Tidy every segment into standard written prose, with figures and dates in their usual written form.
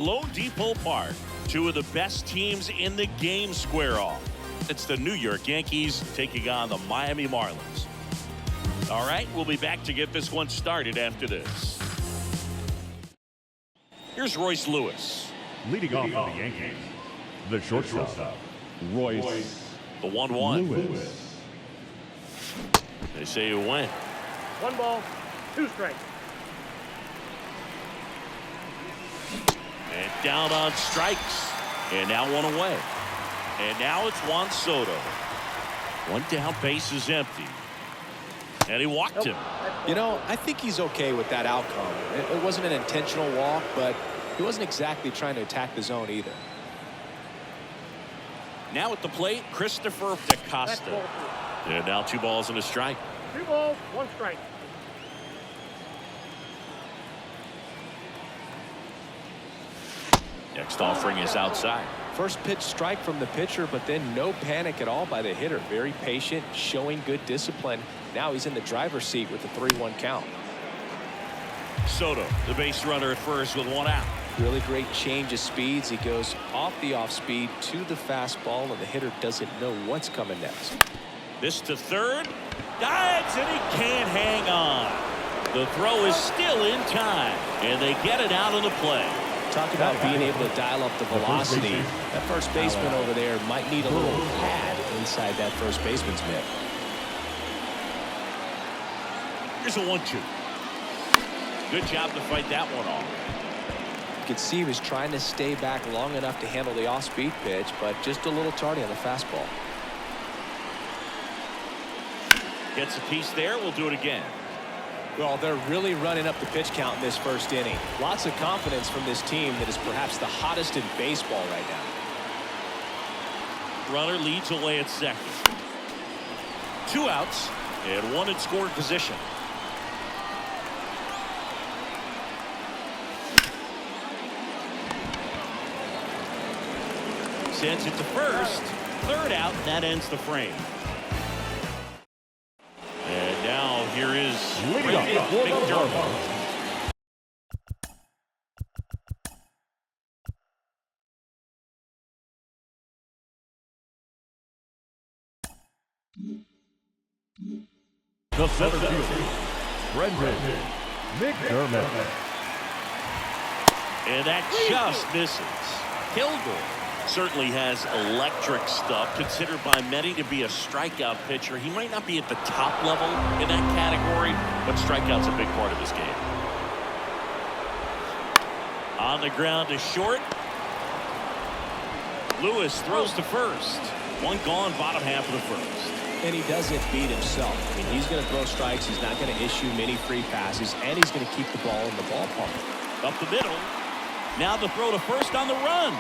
Loan Depot Park, two of the best teams in the game square off. It's the New York Yankees taking on the Miami Marlins. All right, we'll be back to get this one started after this. Here's Royce Lewis. Leading off for the Yankees, the shortstop, Royce. The 1-1. Lewis. They say you win. 1 ball, 2 strikes. And down on strikes. And now 1 away. And now it's Juan Soto. 1 down, base is empty. And he walked him. You know, I think he's okay with that outcome. It wasn't an intentional walk, but he wasn't exactly trying to attack the zone either. Now at the plate, Christopher DaCosta. And now 2 balls and a strike. 2 balls, 1 strike. Next offering is outside. First pitch strike from the pitcher, but then no panic at all by the hitter. Very patient, showing good discipline. Now he's in the driver's seat with the 3-1 count. Soto, the base runner at first with 1 out. Really great change of speeds. He goes off the off speed to the fastball, and the hitter doesn't know what's coming next. This to third. Dives, and he can't hang on. The throw is still in time, and they get it out of the play. Talk about being able to dial up the velocity. That first baseman over there might need a little pad inside that first baseman's mitt. Here's a 1-2. Good job to fight that one off. You could see he was trying to stay back long enough to handle the off-speed pitch, but just a little tardy on the fastball. Gets a piece there. We'll do it again. Well, they're really running up the pitch count in this first inning. Lots of confidence from this team that is perhaps the hottest in baseball right now. Runner leads away at second. 2 outs and 1 in scoring position. Sends it to first. 3rd out, and that ends the frame. And now here is McDermott. The center fielder, Brendan McDermott. And that just misses. Kilgore certainly has electric stuff, considered by many to be a strikeout pitcher. He might not be at the top level in that category, but strikeout's a big part of this game. On the ground to short. Lewis throws to first. 1 gone, bottom half of the first. And he doesn't beat himself. I mean, he's going to throw strikes. He's not going to issue many free passes, and he's going to keep the ball in the ballpark. Up the middle. Now the throw to first on the run.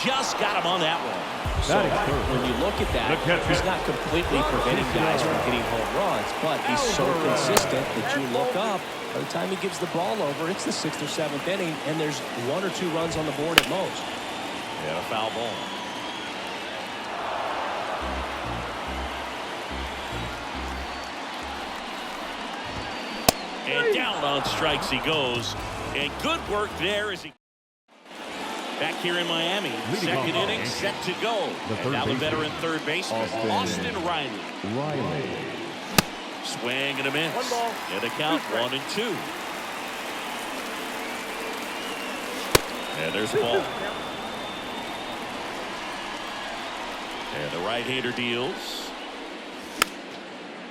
Just got him on that one. So when you look at that, he's not completely preventing guys from hitting home runs, but he's so consistent that you look up. By the time he gives the ball over, it's the 6th or 7th inning, and there's 1 or 2 runs on the board at most. Yeah, a foul ball. And down on strikes he goes. And good work there as he... Back here in Miami, second inning set to go. And now the veteran third baseman, Austin Riley. Swing and a miss. 1 ball. And a count 1-2. And there's the ball. And the right-hander deals.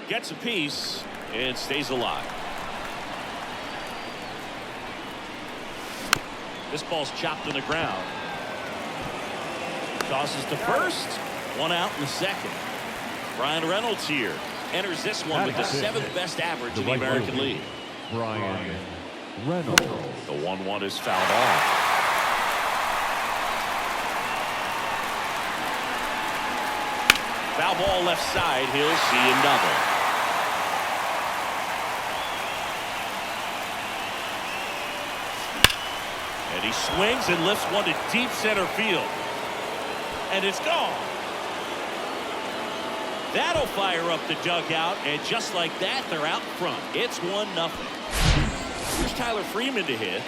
Gets a piece and stays alive. This ball's chopped to the ground. Tosses to first. 1 out in the second. Brian Reynolds here. Enters this one with the 7th best average in the American League. Brian Reynolds. The 1-1 is fouled off. Foul ball left side. He'll see another. And he swings and lifts one to deep center field. And it's gone. That'll fire up the dugout, and just like that, they're out front. It's 1-0. Here's Tyler Freeman to hit.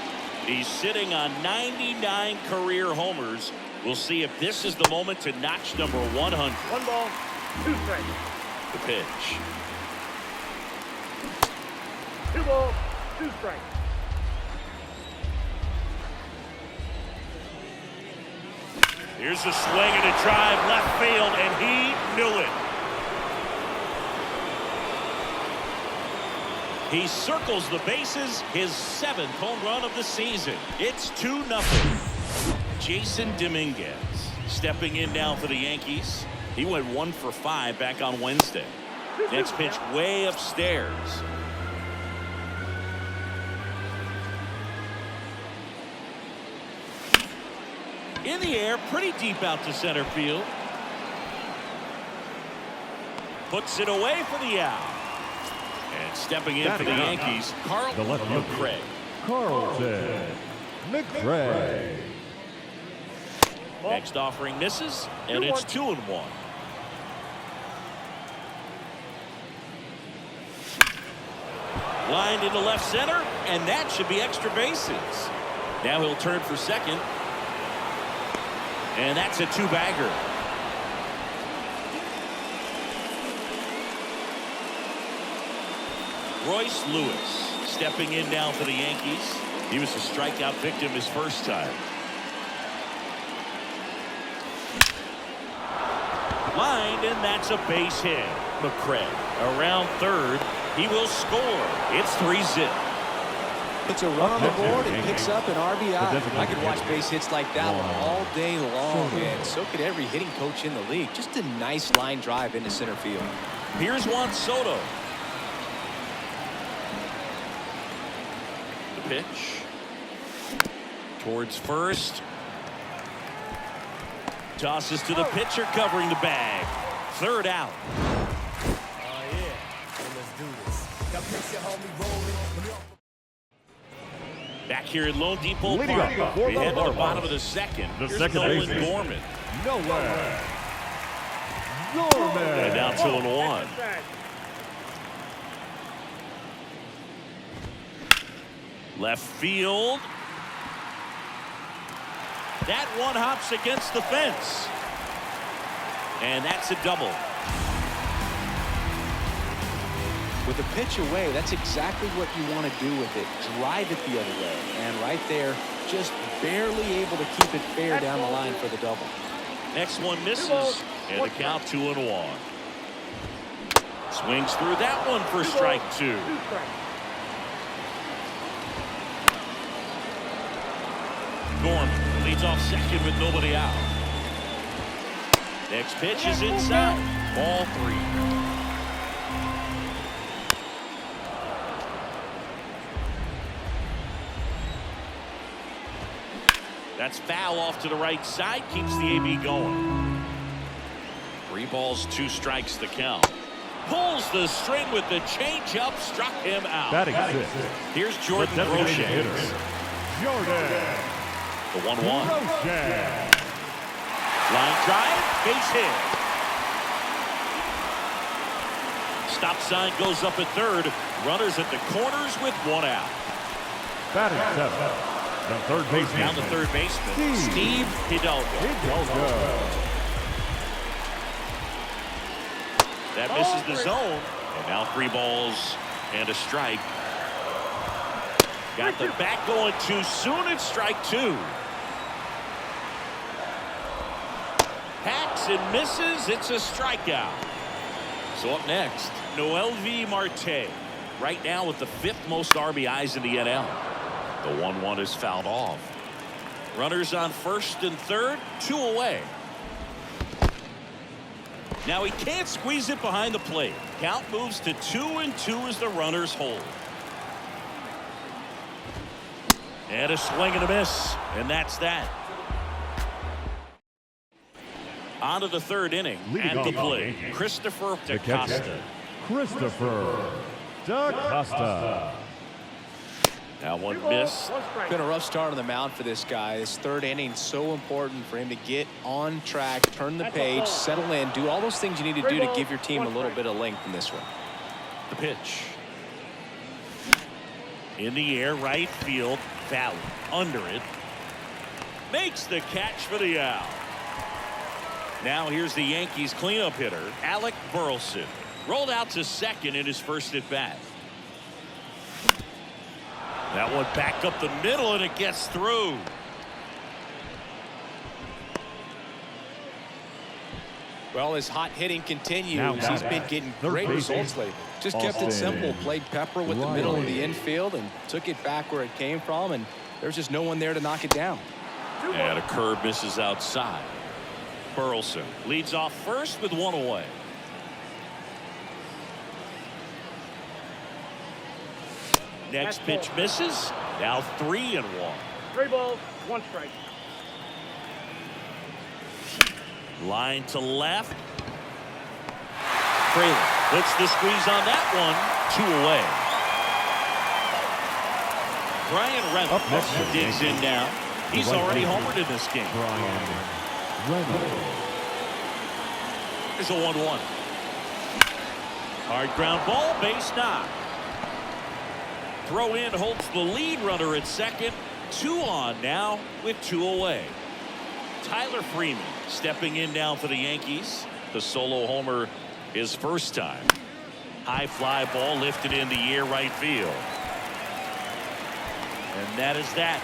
He's sitting on 99 career homers. We'll see if this is the moment to notch number 100. 1 ball, 2 strikes. The pitch. 2 balls, 2 strikes. Here's a swing and a drive left field, and he knew it. He circles the bases, his 7th home run of the season. It's 2-0. Jason Dominguez stepping in now for the Yankees. He went 1 for 5 back on Wednesday. Next pitch way upstairs. In the air, pretty deep out to center field. Puts it away for the out. And stepping in for the Yankees, Carlton McRae. Carlton McRae. Next offering misses, and it's 2-1. Lined into left center, and that should be extra bases. Now he'll turn for second. And that's a 2-bagger. Royce Lewis stepping in now for the Yankees. He was a strikeout victim his first time. Lined, and that's a base hit. McRae around third. He will score. It's 3-zip. Puts a run on the board and picks up an RBI. I could watch base hits like that one all day long, and so could every hitting coach in the league. Just a nice line drive into center field. Here's Juan Soto. The pitch. Towards first. Tosses to the pitcher covering the bag. Third out. Oh, yeah. Let's do this. Got picture, homie, rolling. Back here at Lone Depot Leading Park. up before We head to the the bottom of the second. The Here's second Nolan baseman. Gorman. Nowhere. Norman. And now 2-1. Left field. That one hops against the fence. And that's a double. With a pitch away, that's exactly what you want to do with it. Drive it the other way. And right there, just barely able to keep it fair down the line for the double. Next one misses. And the count 2-1. Swings through that one for strike 2. Gorman leads off second with nobody out. Next pitch is inside. Ball 3. That's foul off to the right side. Keeps the AB going. 3 balls, 2 strikes the count. Pulls the string with the changeup. Struck him out. Batting 6th. Here's Jordan Roche. Jordan. The 1-1. Roche. Line drive. Base hit. Stop sign goes up at third. Runners at the corners with 1 out. Batting 7th. The third baseman. Down the third baseman. Steve Hidalgo. That misses the zone. And now 3 balls and a strike. Got the bat going too soon. It's strike 2. Hacks and misses. It's a strikeout. So up next, Noelvi Marte. Right now with the 5th most RBIs in the NL. The 1-1 is fouled off. Runners on first and third, 2 away. Now he can't squeeze it behind the plate. Count moves to 2-2 as the runners hold. And a swing and a miss. And that's that. On to the 3rd inning. At the plate, Christopher DaCosta. Christopher DaCosta. Now 1 miss. Been a rough start on the mound for this guy. This 3rd inning, so important for him to get on track, turn the page, settle in, do all those things you need to do to give your team a little bit of length in this one. The pitch. In the air, right field. Valley under it. Makes the catch for the out. Now here's the Yankees cleanup hitter, Alec Burleson. Rolled out to second in his first at bat. That one back up the middle, and it gets through. Well, his hot hitting continues. Now He's been getting great results lately. Just kept it simple. Played pepper with the middle of the infield and took it back where it came from, and there's just no one there to knock it down. And a curve misses outside. Burleson leads off first with one away. Next pitch misses. Now 3-1. 3 balls, 1 strike. Line to left. Fraley puts the squeeze on that one. 2 away. Brian Reynolds digs in now. He's already homered in this game. There's a 1-1. Hard ground ball, base knock. Throw in holds the lead runner at second. 2 on now with 2 away. Tyler Freeman stepping in now for the Yankees. The solo homer his first time. High fly ball lifted in the air right field. And that is that.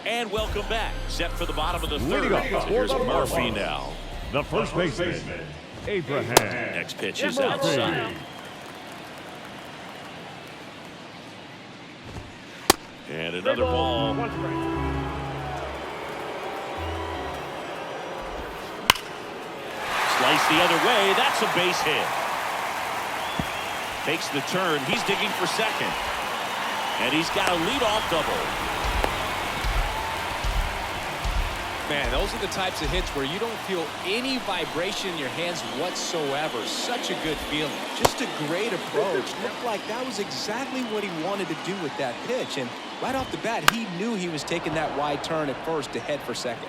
And welcome back. Set for the bottom of the third. Here's Murphy now. The first baseman, Abraham. Next pitch is outside. And another ball. 1 strike. Slice the other way. That's a base hit. Takes the turn. He's digging for second. And he's got a leadoff double. Man, those are the types of hits where you don't feel any vibration in your hands whatsoever. Such a good feeling. Just a great approach. Looked like that was exactly what he wanted to do with that pitch. And right off the bat, he knew he was taking that wide turn at first to head for second.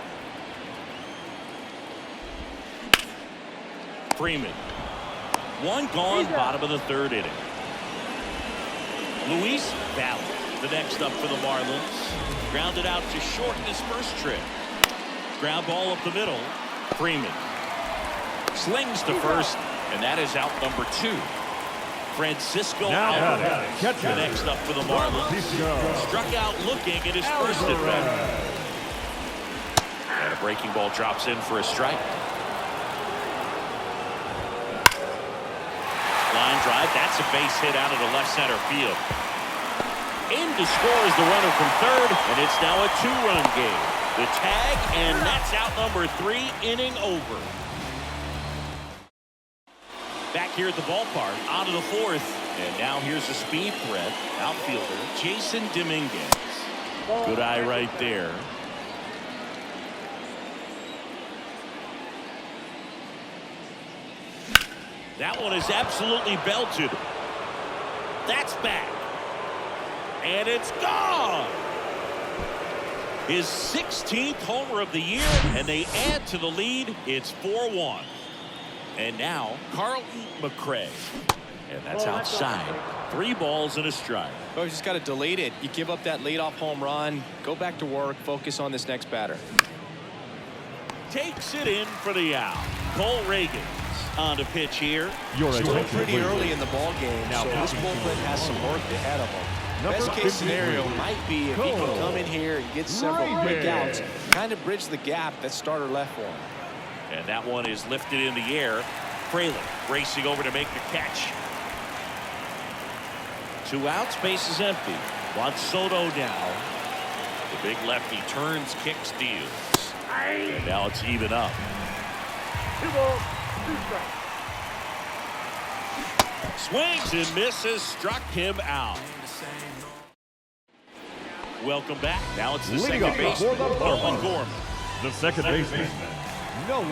Freeman. 1 gone, bottom of the 3rd inning. Luis Valley, the next up for the Marlins. Grounded out to short in his first trip. Ground ball up the middle. Freeman slings to first, and that is out number 2. Francisco Alvarez, the next up for the Marlins. Struck out looking at his first at bat. And a breaking ball drops in for a strike. Line drive. That's a base hit out of the left center field. In to score is the runner from third, and it's now a 2-run game. The tag, and that's out number 3, inning over. Back here at the ballpark, on to the 4th. And now here's a speed threat, outfielder Jason Dominguez. Good eye right there. That one is absolutely belted. That's back. And it's gone. His 16th homer of the year, and they add to the lead. It's 4-1. And now Carlton McRae. And that's outside. 3 balls and a strike. Oh, you just got to delete it. You give up that leadoff home run, go back to work, focus on this next batter. Takes it in for the out. Cole Reagans on to pitch here. Still pretty early in the ball game, so this bullpen has some work ahead of them. Best case scenario might be if he can come in here and get several quick outs, kind of bridge the gap that starter left for him. And that one is lifted in the air. Fraley racing over to make the catch. 2 outs, base is empty. Juan Soto now. The big lefty turns, kicks, deals. And now it's even up. 2 balls, 2 strikes. Swings and misses, struck him out. Welcome back. Now it's the second baseman, Nolan Gorman. The second baseman, Nolan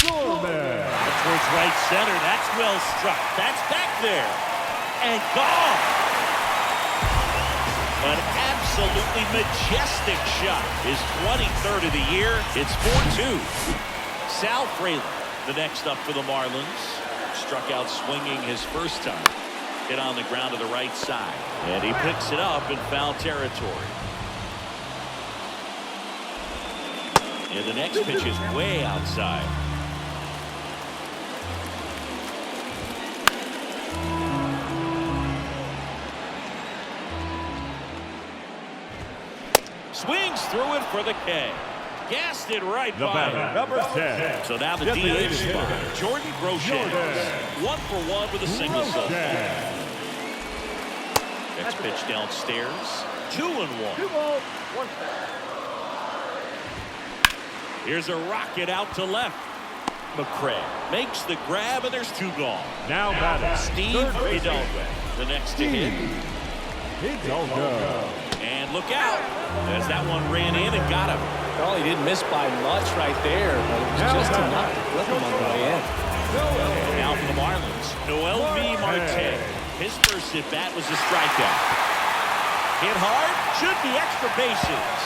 Gorman. Towards right center. That's well struck. That's back there. And gone. An absolutely majestic shot. His 23rd of the year. It's 4-2. Sal Fraley, the next up for the Marlins. struck out swinging his first time. Hit on the ground to the right side. And he picks it up in foul territory. And the next pitch is way outside. Swings through it for the K. Gassed it right by him. Number 10. So now the DH spot. Jordan Groshans. 1 for 1 with a single so far. Next pitch downstairs. 2-1. 2 balls, 1 strike. Here's a rocket out to left. McCray makes the grab, and there's 2 gone. Now batting. Steve Hidalgo, the next to hit. Hidalgo. And look out, as that one ran in and got him. Well, he didn't miss by much right there, but it was just enough to flip him on the way in. And now for the Marlins, Noel V. Marte. His first at bat was a strikeout. Hit hard, should be extra bases.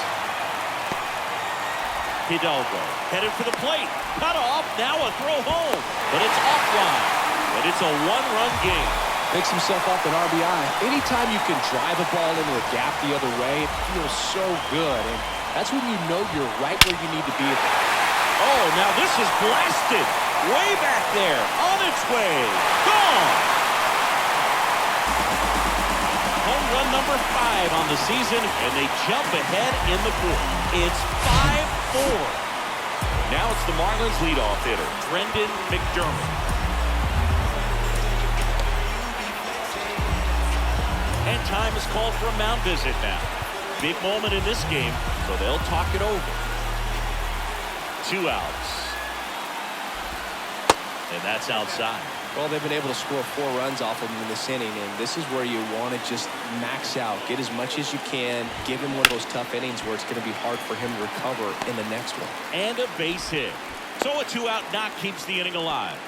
Hidalgo headed for the plate. Cut off, now a throw home. But it's offline. But it's a 1-run game. Picks himself up an RBI. Anytime you can drive a ball into a gap the other way, it feels so good. And that's when you know you're right where you need to be. Oh, now this is blasted. Way back there. On its way. Gone. Home run number 5 on the season, and they jump ahead in the 4th. It's 5-4. Now it's the Marlins leadoff hitter, Brendan McDermott. And time is called for a mound visit now. Big moment in this game, so they'll talk it over. 2 outs. And that's outside. Well, they've been able to score 4 runs off of him in this inning, and this is where you want to just max out. Get as much as you can. Give him one of those tough innings where it's going to be hard for him to recover in the next one. And a base hit. So a 2-out knock keeps the inning alive.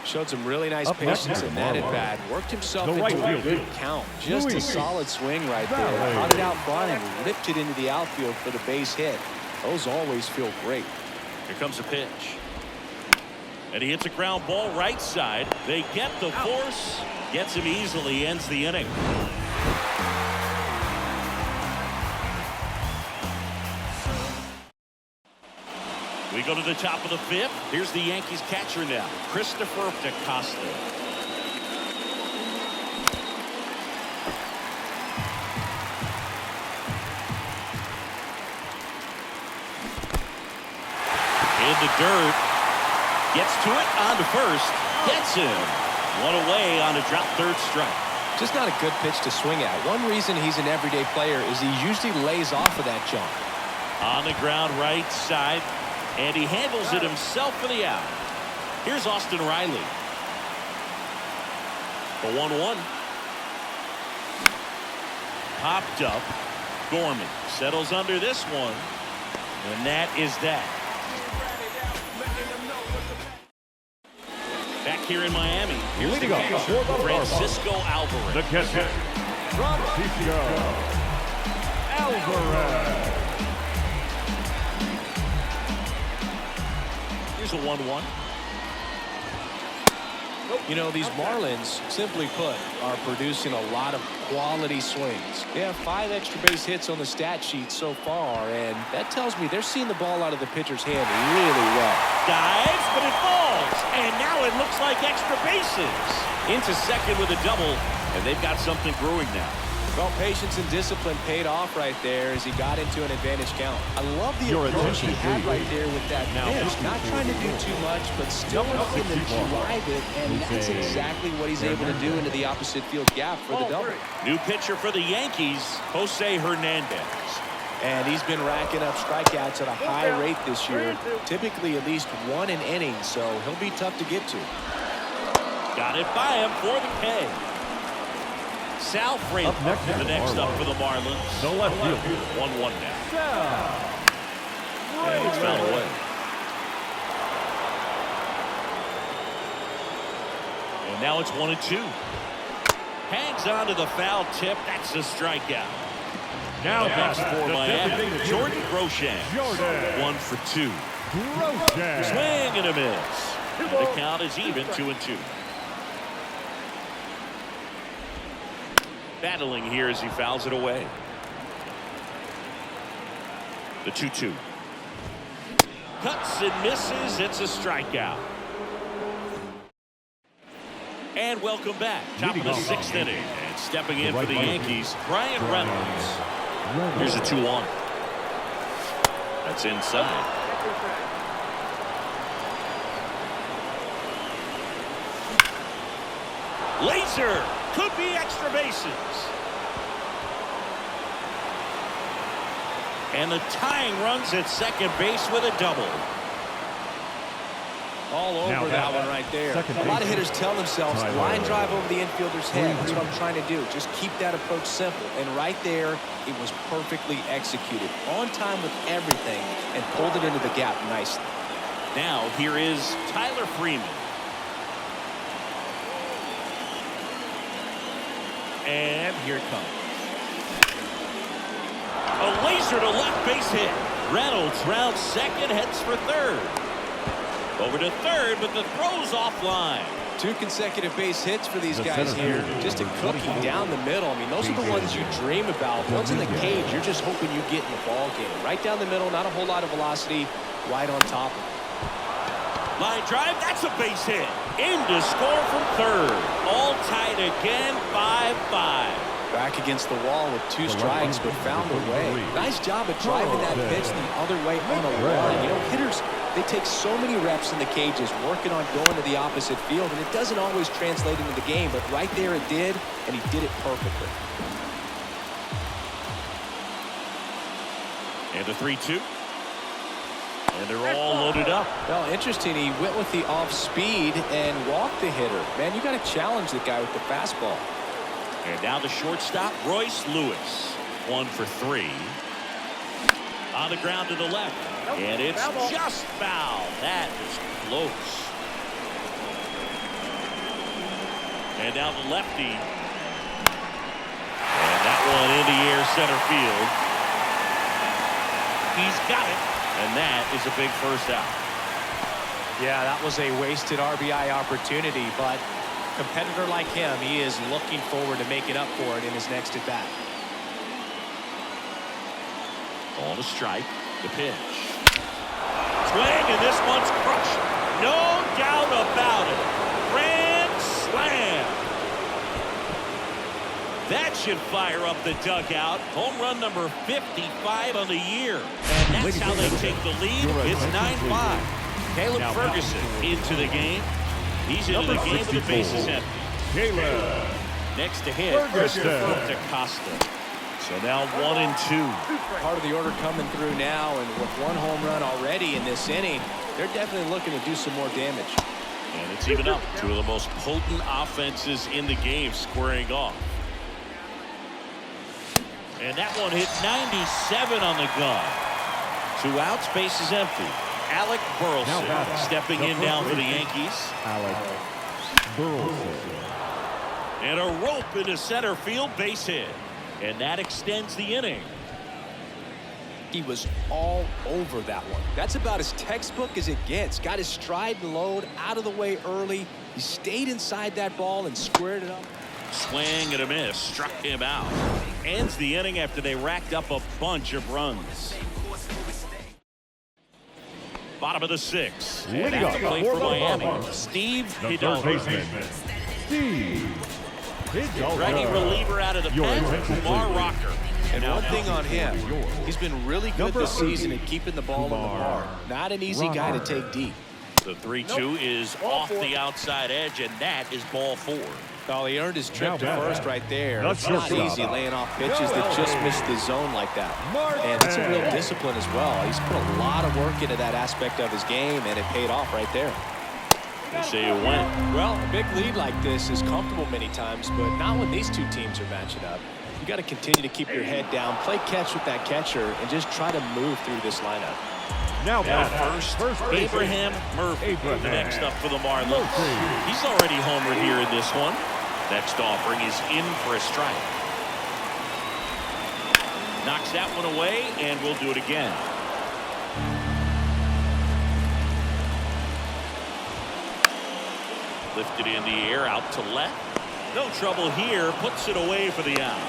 Showed some really nice patience in that at bat. Worked himself into a good count. Just a solid swing right there. Caught it out front and ripped it into the outfield for the base hit. Those always feel great. Here comes a pitch. And he hits a ground ball right side. They get the force. Gets him easily. Ends the inning. We go to the top of the 5th. Here's the Yankees catcher now, Christopher DeCosta. In the dirt. Gets to it, on to first. Gets him. 1 away on a drop 3rd strike. Just not a good pitch to swing at. One reason he's an everyday player is he usually lays off of that jump. On the ground right side. And he handles it himself for the out. Here's Austin Riley. The 1-1. Popped up. Gorman settles under this one. And that is that. Back here in Miami. Here's the catcher, Francisco Alvarez. The catcher, Francisco Alvarez. Here's a 1-1. You know, these Marlins, simply put, are producing a lot of quality swings. They have 5 extra base hits on the stat sheet so far, and that tells me they're seeing the ball out of the pitcher's hand really well. Dives, but it falls. And now it looks like extra bases. Into second with a double, and they've got something brewing now. Well, patience and discipline paid off right there as he got into an advantage count. I love the approach he had right there with that pitch. Not trying to do too much, but still looking to drive it, and that's exactly what he's able to do into the opposite field gap for the double. New pitcher for the Yankees, Jose Hernandez. And he's been racking up strikeouts at a high rate this year, typically at least 1 an inning, so he'll be tough to get to. Got it by him for the K. Sal Frazier, the next up for the Marlins. The left field. 1-1 now. And it's fouled away. And now it's 1-2. Hangs on to the foul tip. That's a strikeout. Now next for Miami, Jordan Groshans. 1 for 2. Groshans. Swing and a miss. And the count is even, 2-2. Battling here as he fouls it away. The 2-2. Cuts and misses. It's a strikeout. And welcome back. Top of the 6th inning. And stepping in for the Yankees, Brian Reynolds. Here's a 2-1. That's inside. Laser. Could be extra bases. And the tying runs at second base with a double. All over that one right there. A lot of hitters tell themselves, line drive over the infielder's head. That's what I'm trying to do. Just keep that approach simple. And right there, it was perfectly executed. On time with everything and pulled it into the gap nicely. Now, here is Tyler Freeman. And here it comes. A laser to left base hit. Reynolds rounds second, heads for third. Over to third, but the throw's offline. 2 consecutive base hits for these guys here. Just a cookie down the middle. I mean, those are the ones you dream about. Once in the cage, you're just hoping you get in the ball game. Right down the middle, not a whole lot of velocity. Right on top. Line drive, that's a base hit. In to score from third. All tied again, 5-5. Back against the wall with 2 strikes, but found a way. Nice job of driving that pitch the other way on a run. You know, hitters, they take so many reps in the cages working on going to the opposite field, and it doesn't always translate into the game, but right there it did, and he did it perfectly. And the 3-2. And they're all loaded up. Well, interesting. He went with the off speed and walked the hitter. Man, you got to challenge the guy with the fastball. And now the shortstop, Royce Lewis. 1 for 3. On the ground to the left. And it's just foul. That is close. And now the lefty. And that one in the air center field. He's got it. And that is a big first out. Yeah, that was a wasted RBI opportunity, but a competitor like him, he is looking forward to making up for it in his next at bat. On a strike, the pitch. Swing, and this one's crushed. No doubt about it. Grand slam. That should fire up the dugout. Home run number 55 on the year. And that's how they take the lead. It's 9-5. Caleb Ferguson into the game. He's into the game with the bases empty. Caleb. Next to him, Christopher DaCosta. So now 1-2. Part of the order coming through now, and with 1 home run already in this inning, they're definitely looking to do some more damage. And it's even up. 2 of the most potent offenses in the game squaring off. And that one hit 97 on the gun. 2 outs, bases empty. Alec Burleson stepping in down for the Yankees. Alec Burleson. And a rope into center field, base hit. And that extends the inning. He was all over that one. That's about as textbook as it gets. Got his stride and load out of the way early. He stayed inside that ball and squared it up. Swing and a miss. Struck him out. Ends the inning after they racked up a bunch of runs. Bottom of the 6th. And that's the play for Miami. Steve Hidalgo. Steve Hidalgo. Ready reliever out of the pen. Kumar Rocker. And one thing on him, he's been really good this season at keeping the ball in the park. Not an easy guy to take deep. The 3-2 is off the outside edge, and that is ball 4. Well, he earned his trip to first right there. It's not easy laying off pitches that just miss the zone like that. And it's a real discipline as well. He's put a lot of work into that aspect of his game, and it paid off right there. They say it went. Well, a big lead like this is comfortable many times, but not when these 2 teams are matching up. You got to continue to keep your head down, play catch with that catcher, and just try to move through this lineup. Now first Abraham Murphy. Next up for the Marlins. He's already homered here in this one. Next offering is in for a strike. Knocks that one away, and we'll do it again. Lifted in the air, out to left. No trouble here. Puts it away for the out.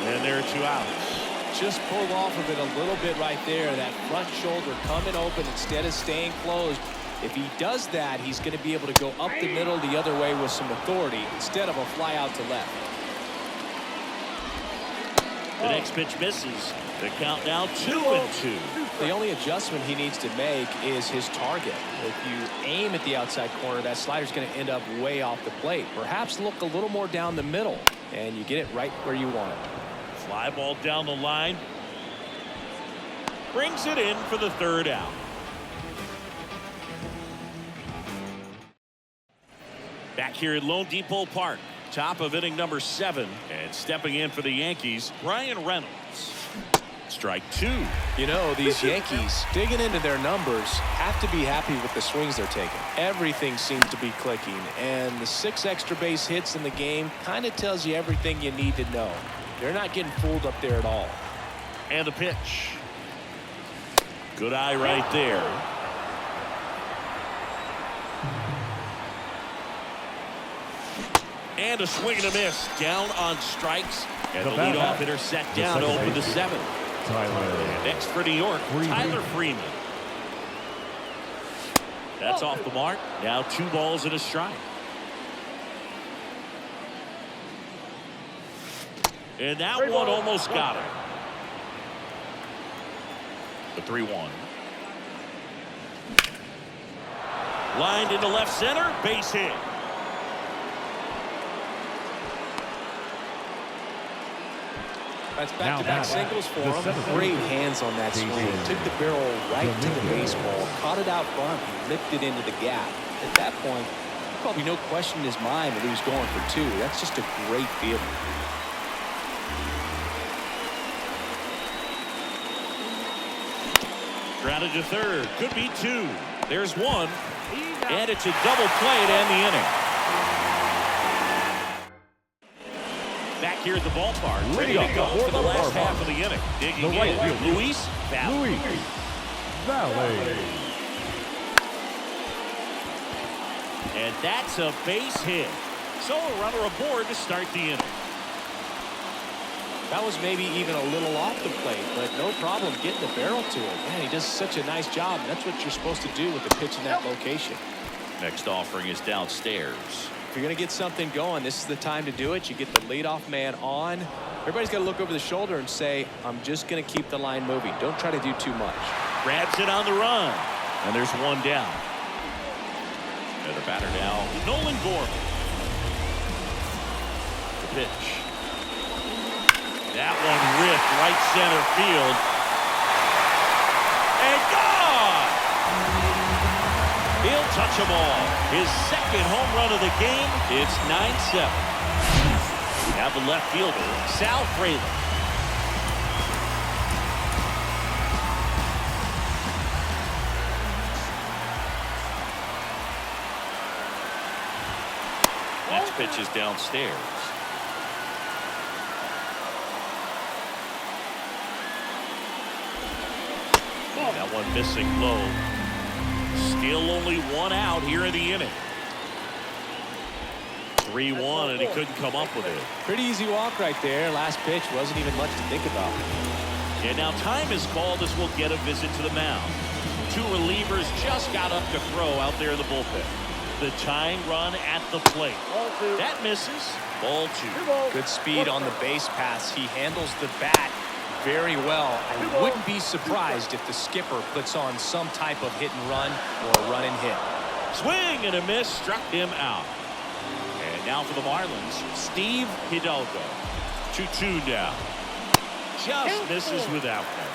And there are 2 outs. Just pulled off of it a little bit right there. That front shoulder coming open instead of staying closed. If he does that, he's going to be able to go up the middle the other way with some authority instead of a fly out to left. The next pitch misses. The count now 2-2. The only adjustment he needs to make is his target. If you aim at the outside corner, that slider's going to end up way off the plate. Perhaps look a little more down the middle, and you get it right where you want it. Fly ball down the line. Brings it in for the 3rd out. Back here at Lone Depot Park, top of inning number 7, and stepping in for the Yankees, Brian Reynolds. Strike 2. You know, these Yankees, digging into their numbers, have to be happy with the swings they're taking. Everything seems to be clicking, and the 6 extra base hits in the game kind of tells you everything you need to know. They're not getting fooled up there at all. And the pitch. Good eye right there. And a swing and a miss. Down on strikes. And the leadoff hitter set down to open the 7th. And next for New York, Tyler Freeman. That's off the mark. Now 2 balls and a strike. And that one almost got him. The 3-1. Lined into left center. Base hit. That's back-to-back singles for him. Great hands on that swing. Took the barrel right to the baseball, caught it out front, and lifted into the gap. At that point, probably no question in his mind that he was going for 2. That's just a great feeling. Grounded to 3rd. Could be 2. There's 1. And it's a double play to end the inning. Back here at the ballpark, ready to go for the last half of the inning. Digging in, Luis Valley. And that's a base hit. So a runner aboard to start the inning. That was maybe even a little off the plate, but no problem getting the barrel to it. Man, he does such a nice job. That's what you're supposed to do with the pitch in that location. Next offering is downstairs. If you're going to get something going, this is the time to do it. You get the leadoff man on. Everybody's got to look over the shoulder and say, I'm just going to keep the line moving. Don't try to do too much. Grabs it on the run. And there's 1 down. And the batter now, Nolan Gorman. The pitch. That one ripped right center field. And gone! He'll touch them all. His 2nd home run of the game. It's 9-7. We have the left fielder, Sal Frelick. Next pitch is downstairs. That one missing low. Still only 1 out here in the inning. 3-1, and he couldn't come up with it. Pretty easy walk right there. Last pitch wasn't even much to think about. And now time is called as we'll get a visit to the mound. 2 relievers just got up to throw out there in the bullpen. The tying run at the plate. That misses. Ball 2. Good speed on the base pass. He handles the bat very well. I wouldn't be surprised if the skipper puts on some type of hit and run or a run and hit. Swing and a miss, struck him out. And now for the Marlins, Steve Hidalgo. 2-2 now. Just misses with outcome.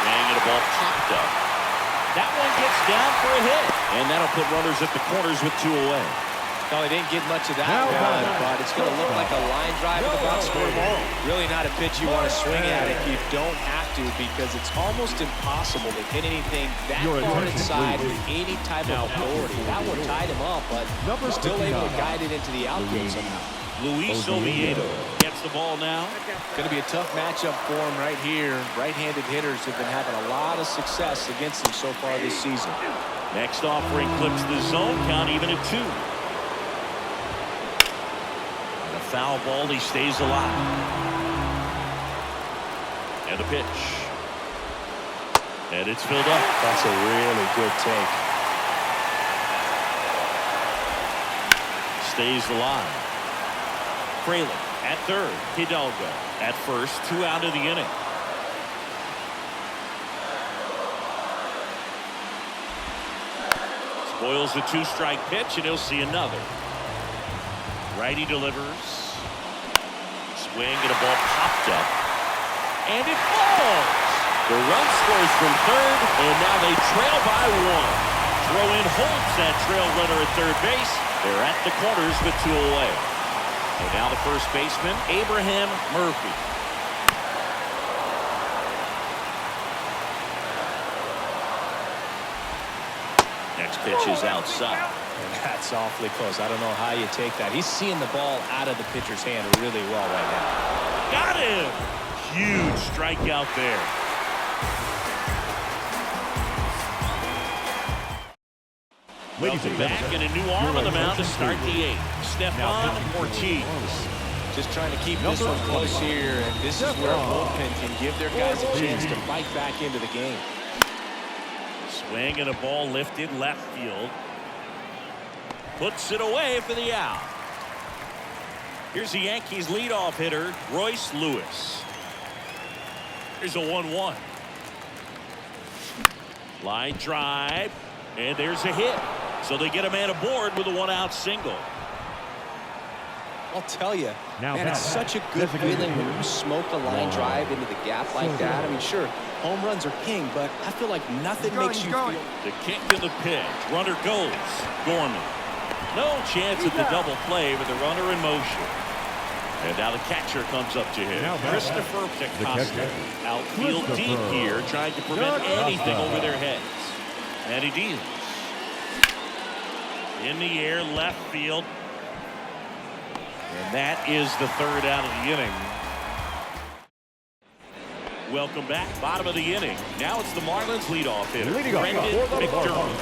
Swing and a ball popped up. That one gets down for a hit. And that'll put runners at the corners with 2 away. No, he didn't get much of that one, but it's going to look like a line drive with a bounce score ball. Really not a pitch you want to swing at if you don't have to, because it's almost impossible to hit anything that far inside with any type of authority. That one tied him up, but still able to guide it into the outfield somehow. Luis Oviedo gets the ball now. Going to be a tough matchup for him right here. Right-handed hitters have been having a lot of success against him so far this season. Next offering clips the zone count even at 2. And a foul ball, he stays alive. And a pitch. And it's filled up. That's a really good take. Stays alive. Fraley at third. Hidalgo at first. 2 out of the inning. Spoils a 2-strike pitch, and he'll see another. Righty delivers. Swing and a ball popped up. And it falls. The run scores from third, and now they trail by 1. Throw-in holds that trail runner at third base. They're at the corners with 2 away. And now the first baseman, Abraham Murphy. Next pitch is outside. And that's awfully close. I don't know how you take that. He's seeing the ball out of the pitcher's hand really well right now. Got him! Huge strikeout there. Welcome back, and a new arm on the mound to start the 8th. Stephon Ortiz. Just trying to keep this one close here, and this is where a bullpen can give their guys a chance to fight back into the game. Swing and a ball lifted left field. Puts it away for the out. Here's the Yankees leadoff hitter, Royce Lewis. Here's a 1-1. Line drive, and there's a hit. So they get a man aboard with a 1-out single. I'll tell you, Now man, it's such a good feeling when you smoke a line drive into the gap like that. I mean, sure, home runs are king, but I feel like nothing makes you feel. The kick and the pitch. Runner goes. Gorman. No chance at the double play with the runner in motion. And now the catcher comes up to him. Christopher Acosta. Outfield deep here, trying to prevent anything over their heads. And he deals. In the air, left field. And that is the 3rd out of the inning. Welcome back. Bottom of the inning. Now it's the Marlins leadoff hitter, Brendan McDermott.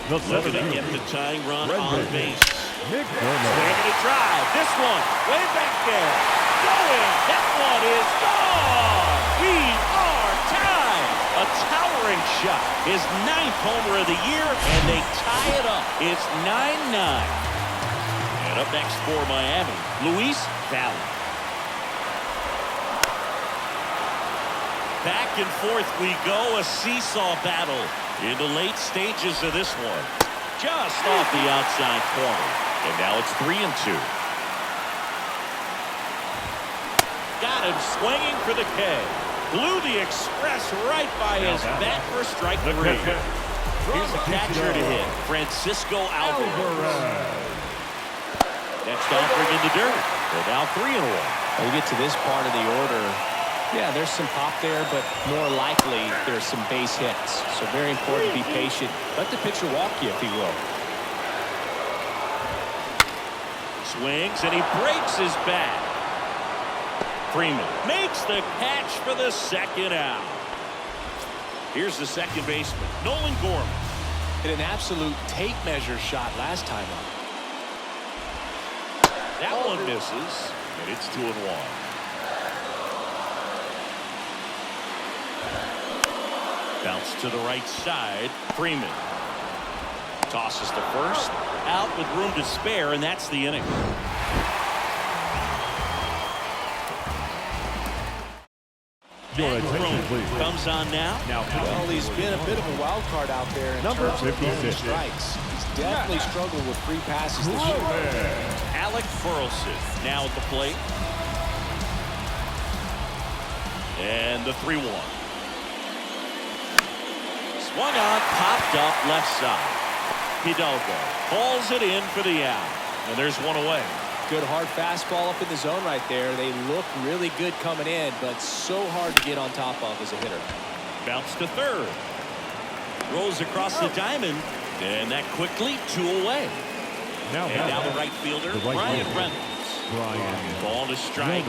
Looking to get the tying run on base. Swinging a drive. This one way back there. Going. That one is gone. We are tied. A towering shot. His 9th homer of the year, and they tie it up. It's 9-9. And up next for Miami, Luis Valley. Back and forth we go, a seesaw battle in the late stages of this one. Just off the outside corner. And now it's 3-2. Got him swinging for the K. Blew the express right by his bat for strike 3. Here's the catcher to hit, Francisco Alvarez. Next offering in the dirt. They're now 3-1. When we get to this part of the order, yeah, there's some pop there, but more likely there's some base hits. So very important to be patient. Let the pitcher walk you, if he will. Swings, and he breaks his bat. Freeman makes the catch for the 2nd out. Here's the second baseman, Nolan Gorman. Hit an absolute tape measure shot last time up. That one misses, and it's 2-1. Bounce to the right side. Freeman tosses to first. Out with room to spare, and that's the inning. Your attention, please. Comes on now. Well, he's been a bit of a wild card out there in Number terms of throwing 56. strikes. He's definitely struggled with free passes this year. Alec Burleson now at the plate. And the 3-1. Swung on, popped up left side. Hidalgo hauls it in for the out. And there's one away. Good hard fastball up in the zone right there. They look really good coming in, but so hard to get on top of as a hitter. Bounce to third. Rolls across the diamond. And that quickly 2 away. Now And now the right fielder, Brian Reynolds. Brian. Ball to strike.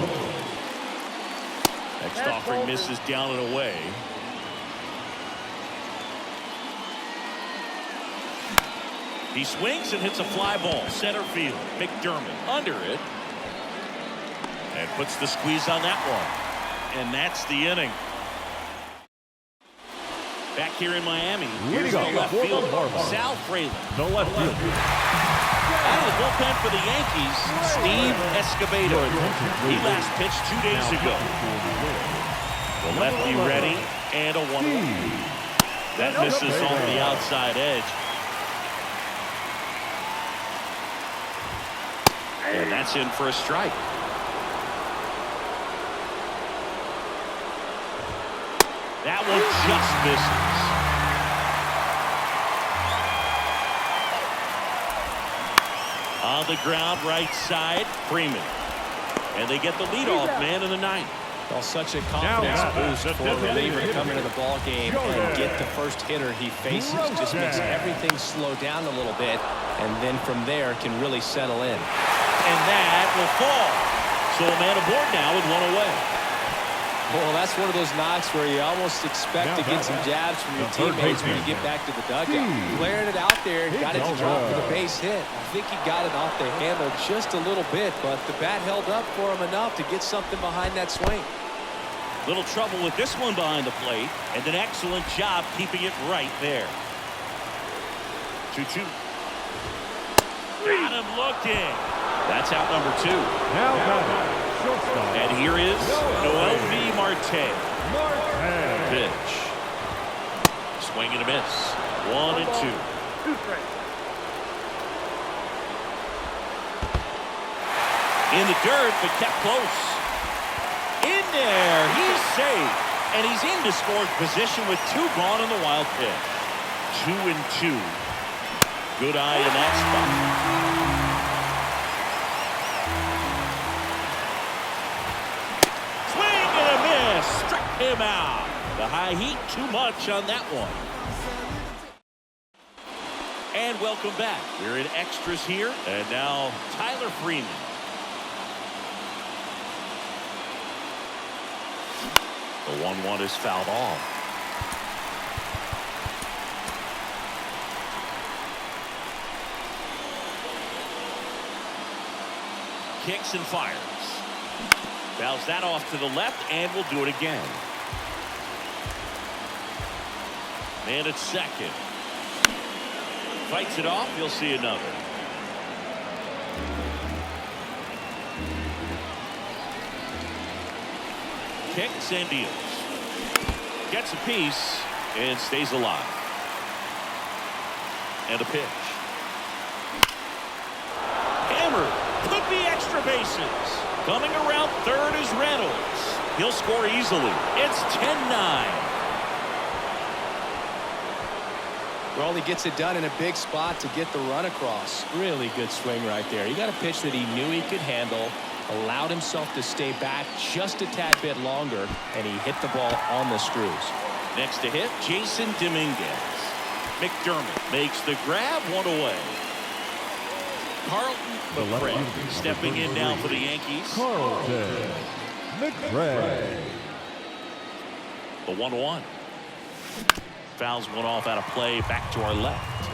Next offering misses down and away. He swings and hits a fly ball. Center field. McDermott under it. And puts the squeeze on that one. And that's the inning. Back here in Miami. Here's the left field. Sal Fraley. The left field. Out of the bullpen for the Yankees, Steve Escobedo. He last pitched 2 days ago. The lefty ready and a 1-1. That misses on the outside edge. And that's in for a strike. That one just misses. On the ground, right side, Freeman. And they get the leadoff man in the ninth. Well, such a confidence boost for a reliever to come into the ball game and get the first hitter he faces. Just makes everything slow down a little bit, and then from there can really settle in. And that will fall. So a man aboard now with one away. Well, that's one of those knocks where you almost expect to get some jabs from your teammates when you get back to the dugout. Flaring it out there, got it to drop for the base hit. I think he got it off the handle just a little bit, but the bat held up for him enough to get something behind that swing. Little trouble with this one behind the plate, and an excellent job keeping it right there. 2-2. Got him looking. That's out number 2. Now shortstop. And here is Noel V. Marte. Pitch. Swing and a miss. 1-2. 2 strikes. In the dirt, but kept close. In there, he's safe. And he's into scoring position with 2 gone in the wild pitch. 2-2. Good eye in that spot. Struck him out. The high heat too much on that one. And welcome back. We're in extras here. And now Tyler Freeman. The 1-1 is fouled off. Kicks and fires. Fouls that off to the left, and will do it again. Man at second. Fights it off. You'll see another. Kicks and deals. Gets a piece and stays alive. And a pitch. Hammered. Could be extra bases. Coming around third is Reynolds. He'll score easily. It's 10-9. Well, he gets it done in a big spot to get the run across. Really good swing right there. He got a pitch that he knew he could handle, allowed himself to stay back just a tad bit longer, and he hit the ball on the screws. Next to hit, Jason Dominguez. McDermott makes the grab, 1 away. Carlton McRae stepping in now for the Yankees. Carlton McRae. The 1-1. Fouls one off out of play. Back to our left.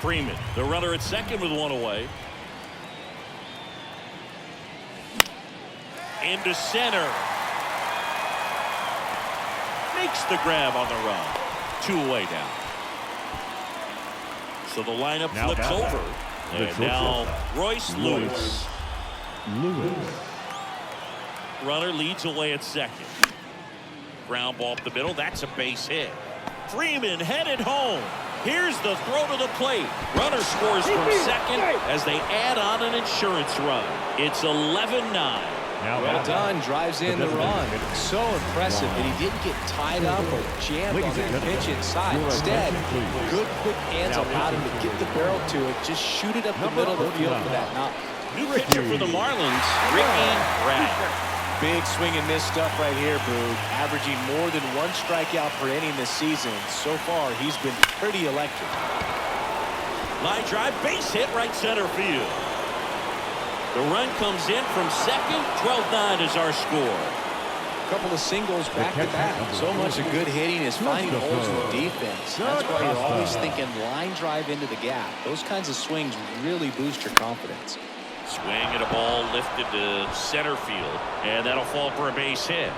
Freeman, the runner at second with 1 away. Into center. Makes the grab on the run. 2 away now. So the lineup flips over. And now Royce Lewis. Runner leads away at second. Ground ball up the middle. That's a base hit. Freeman headed home. Here's the throw to the plate. Runner scores from second as they add on an insurance run. It's 11-9. Well done. Drives in the run. So impressive that he didn't get tied up or jammed on that pitch inside. Instead, good quick hands allowed him to get the barrel to it. Just shoot it up the middle of the field for that knock. New pitcher for the Marlins, Ricky Brad. Big swing and miss stuff right here, Boog. Averaging more than 1 strikeout per inning this season. So far, he's been pretty electric. Line drive, base hit, right center field. The run comes in from second. 12-9 is our score. A couple of singles back to back. So much of good hitting is finding holes in the defense. That's why you're always thinking line drive into the gap. Those kinds of swings really boost your confidence. Swing and a ball lifted to center field, and that'll fall for a base hit.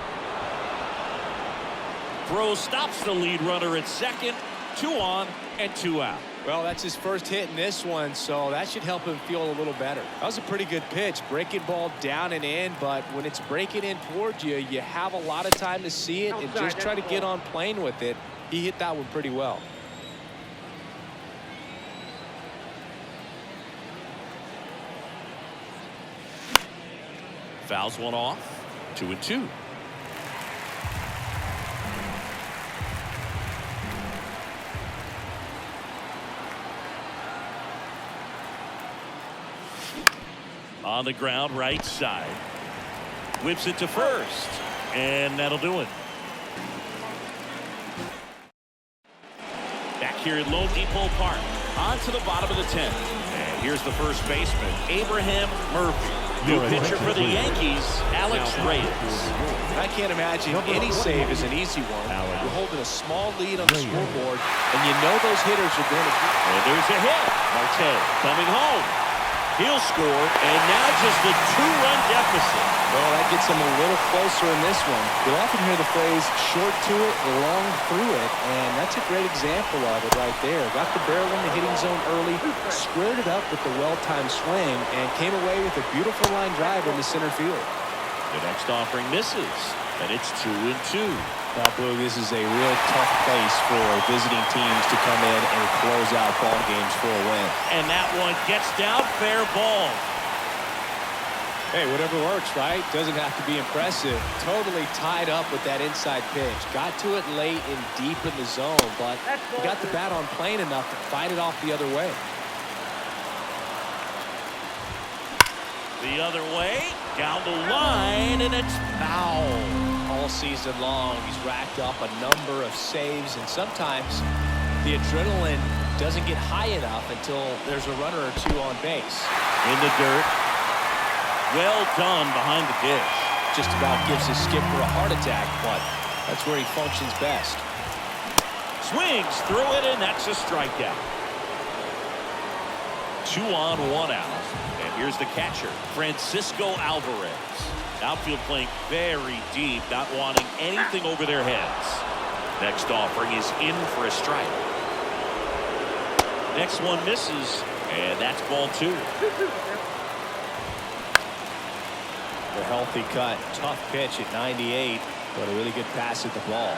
Throw stops the lead runner at second. 2 on and 2 out. Well, that's his first hit in this one, so that should help him feel a little better. That was a pretty good pitch. Breaking ball down and in, but when it's breaking in towards you, you have a lot of time to see it and just try to get on plane with it. He hit that one pretty well. Fouls one off. 2-2. On the ground, right side. Whips it to first. And that'll do it. Back here at Lone Depot Park. On to the bottom of the 10th. And here's the first baseman, Abraham Murphy. New pitcher for the Yankees, Alex Reyes. I can't imagine any save is an easy one. You're holding a small lead on the scoreboard, and you know those hitters are going to get. And there's a hit. Marte coming home. He'll score, and now just a 2-run deficit. Well, that gets him a little closer in this one. You'll often hear the phrase short to it, long through it, and that's a great example of it right there. Got the barrel in the hitting zone early, squared it up with the well-timed swing, and came away with a beautiful line drive into center field. The next offering misses, and it's 2-2. Now, Blue, this is a real tough place for visiting teams to come in and close out ball games for a win. And that one gets down, fair ball. Hey, whatever works, right? Doesn't have to be impressive. Totally tied up with that inside pitch. Got to it late and deep in the zone, but he got the bat on plane enough to fight it off the other way. The other way, down the line, and it's foul. All season long, he's racked up a number of saves, and sometimes the adrenaline doesn't get high enough until there's a runner or two on base. In the dirt. Well done behind the dish. Just about gives his skipper a heart attack, but that's where he functions best. Swings through it, and that's a strikeout. 2 on, 1 out. And here's the catcher, Francisco Alvarez. Outfield playing very deep, not wanting anything over their heads. Next offering is in for a strike. Next one misses, and that's ball 2. A healthy cut, tough pitch at 98, but a really good pass at the ball.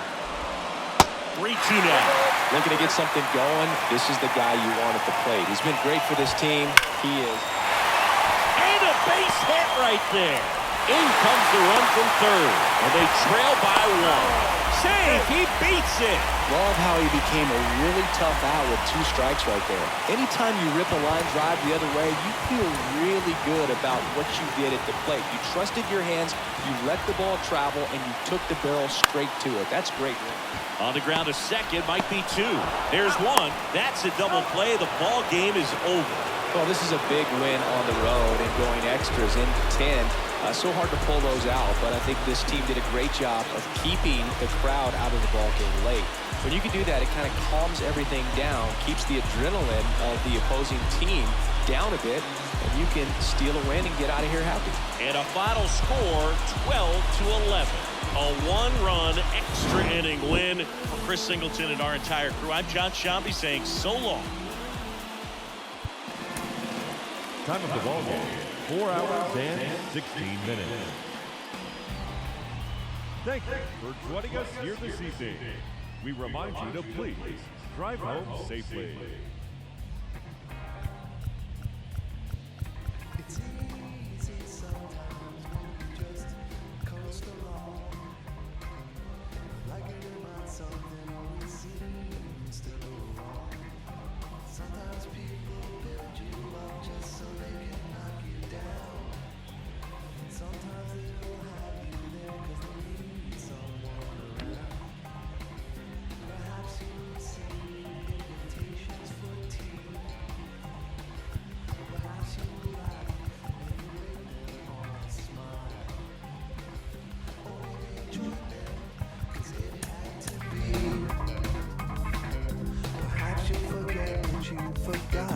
3-2 now. Looking to get something going. This is the guy you want at the plate. He's been great for this team. He is. And a base hit right there. In comes the run from third, and they trail by 1. Save, he beats it. Love how he became a really tough out with 2 strikes right there. Anytime you rip a line drive the other way, you feel really good about what you did at the plate. You trusted your hands, you let the ball travel, and you took the barrel straight to it. That's great. On the ground, a second, might be 2. There's 1. That's a double play. The ball game is over. Well, this is a big win on the road and going extras in 10. So hard to pull those out, but I think this team did a great job of keeping the crowd out of the ball game late. When you can do that, it kind of calms everything down, keeps the adrenaline of the opposing team down a bit, and you can steal a win and get out of here happy. And a final score, 12-11. A 1-run extra inning win for Chris Singleton and our entire crew. I'm John Shambi saying so long. Time of the ball game, 4 hours and 16 minutes. Thank you for joining us here this evening. We remind you to please drive home safely.